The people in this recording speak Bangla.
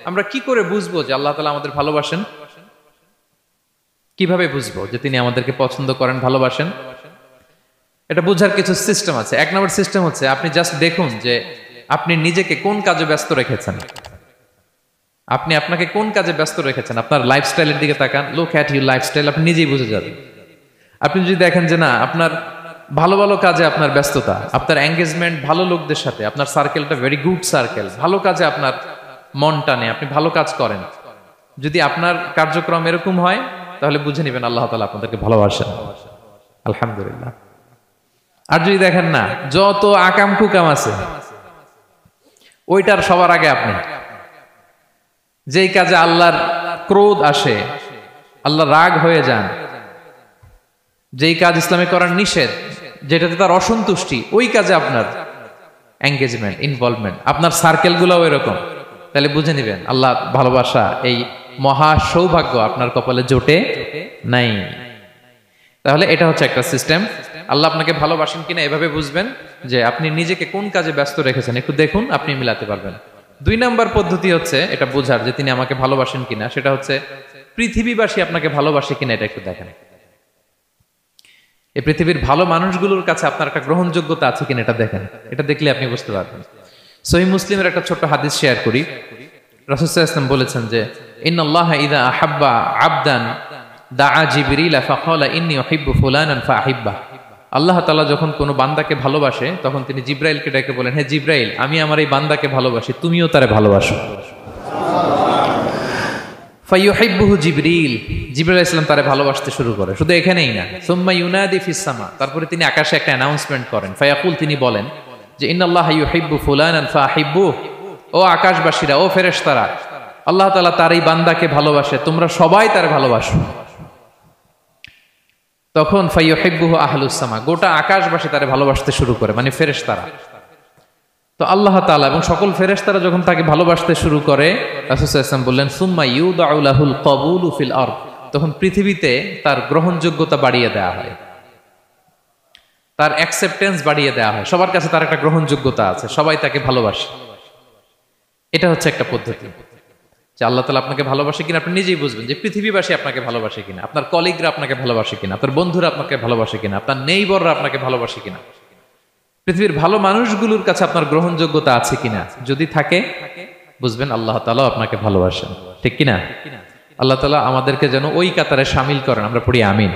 আমরা কি করে বুঝবো যে আল্লাহ তাআলা আমাদের ভালোবাসেন? কিভাবে বুঝবো যে তিনি আমাদেরকে পছন্দ করেন, ভালোবাসেন? এটা বোঝার কিছু সিস্টেম আছে। এক নম্বর সিস্টেম হচ্ছে আপনি জাস্ট দেখুন যে আপনি নিজেকে কোন কাজে ব্যস্ত রেখেছেন। আপনি আপনাকে কোন কাজে ব্যস্ত রেখেছেন, আপনার লাইফস্টাইলের দিকে তাকান। লুক অ্যাট ইউর লাইফস্টাইল, আপনি নিজেই বুঝে যাবেন। আপনি যদি দেখেন যে না, আপনার ভালো ভালো কাজে আপনার ব্যস্ততা, আপনার এঙ্গেজমেন্ট ভালো লোকদের সাথে, আপনার সার্কেলটা ভেরি গুড সার্কেল, ভালো কাজে আপনার মন টানে, আপনি ভালো কাজ করেন, যদি আপনার কার্যক্রম এরকম হয় তাহলে বুঝে নেবেন আল্লাহ তাআলা আপনাদেরকে ভালোবাসেন। আলহামদুলিল্লাহ। আর যদি দেখেন না, যত আকাম কুকাম আছে ওইটার সবার আগে আপনি, যেই কাজে আল্লাহর ক্রোধ আসে, আল্লাহ রাগ হয়ে যান, যেই কাজ ইসলামে করার নিষেধ, যেটাতে তার অসন্তুষ্টি, ওই কাজে আপনার এঙ্গেজমেন্ট, ইনভলভমেন্ট, আপনার সার্কেল গুলাও এরকম, তাহলে বুঝে নিবেন আল্লাহ ভালোবাসা, এই মহা সৌভাগ্য আপনার কপালে জোটে নাই। তাহলে এটা হচ্ছে একটা সিস্টেম। আল্লাহ আপনাকে ভালোবাসেন কিনা এভাবে বুঝবেন যে আপনি নিজেকে কোন কাজে ব্যস্ত রেখেছেন, একটু দেখুন, আপনি মিলাতে পারবেন। 2 নাম্বার পদ্ধতি হচ্ছে এটা বোঝার যে তিনি আমাকে ভালোবাসেন কিনা, সেটা হচ্ছে পৃথিবীবাসী আপনাকে ভালোবাসে কিনা এটা একটু দেখেন। এই পৃথিবীর ভালো মানুষগুলোর কাছে আপনার একটা গ্রহণযোগ্যতা আছে কিনা এটা দেখেন। এটা দেখলে আপনি বুঝতে পারবেন। সহিহ মুসলিমের একটা ছোট্ট হাদিস শেয়ার করি। রাসূল সাল্লাল্লাহু আলাইহি ওয়াসাল্লাম বলেছেন যে ইন্নাল্লাহা ইযা আহাব্বা আবদান দাআ জিবরিল ফাকালা ইন্নী উহিব্বু ফুলানান ফাআহিব্বা। আল্লাহ তাআলা যখন কোনো বান্দাকে ভালোবাসে তখন তিনি জিবরাইলকে ডেকে বলেন, হে জিবরাইল, আমি আমার এই বান্দাকে ভালোবাসি, তুমিও তারে ভালোবাসো। ফায়ুহিব্বুহু জিবরিল, জিবরাইল আলাইহিস সালাম তারে ভালোবাসতে শুরু করে। শুধু এখানেই না, সুম্মা ইউনাদি ফিস সামা, তারপরে তিনি আকাশে একটা অ্যানাউন্সমেন্ট করেন। ফায়াকুল, তিনি বলেন যে ইন্নাল্লাহা ইউহিব্বু ফুলানান ফাআহিব্বুহু, ও আকাশবাসীরা, ও ফেরেশতারা, আল্লাহ তাআলা তার এই বান্দাকে ভালোবাসে, তোমরা সবাই তারে ভালোবাসো। তখন ফায়ুহিব্বুহু আহলুস সামা, গোটা আকাশবাসী তারে ভালোবাসতে শুরু করে, মানে ফেরেশতারা। তো আল্লাহ তাআলা এবং সকল ফেরেশতারা যখন তাকে ভালোবাসতে শুরু করে, রাসূল সাল্লাল্লাহু আলাইহি ওয়াসাল্লাম বললেন সুম্মা ইউদাউ লাহুল কবুলু ফিল আরদ, তখন পৃথিবীতে তার গ্রহণযোগ্যতা বাড়িয়ে দেওয়া হয়, তার অ্যাকসেপ্টেন্স বাড়িয়ে দেওয়া হয়, সবার কাছে তার একটা গ্রহণযোগ্যতা আছে, সবাই তাকে ভালোবাসে। এটা হচ্ছে একটা পদ্ধতি যে আল্লাহ তাআলা আপনাকে ভালোবাসে কিনা আপনি নিজেই বুঝবেন, যে পৃথিবীবাসী আপনাকে ভালোবাসে কিনা, আপনার কলিগরা আপনাকে ভালোবাসে কিনা, আপনার বন্ধুরা আপনাকে ভালোবাসে কিনা, আপনার নেইবররা আপনাকে ভালোবাসে কিনা, পৃথিবীর ভালো মানুষগুলোর কাছে আপনার গ্রহণযোগ্যতা আছে কিনা। যদি থাকে বুঝবেন আল্লাহ তাআলা আপনাকে ভালোবাসেন। ঠিক কিনা? আল্লাহ তাআলা আমাদেরকে যেন ওই কাতারে শামিল করেন। আমরা পড়ি আমিন।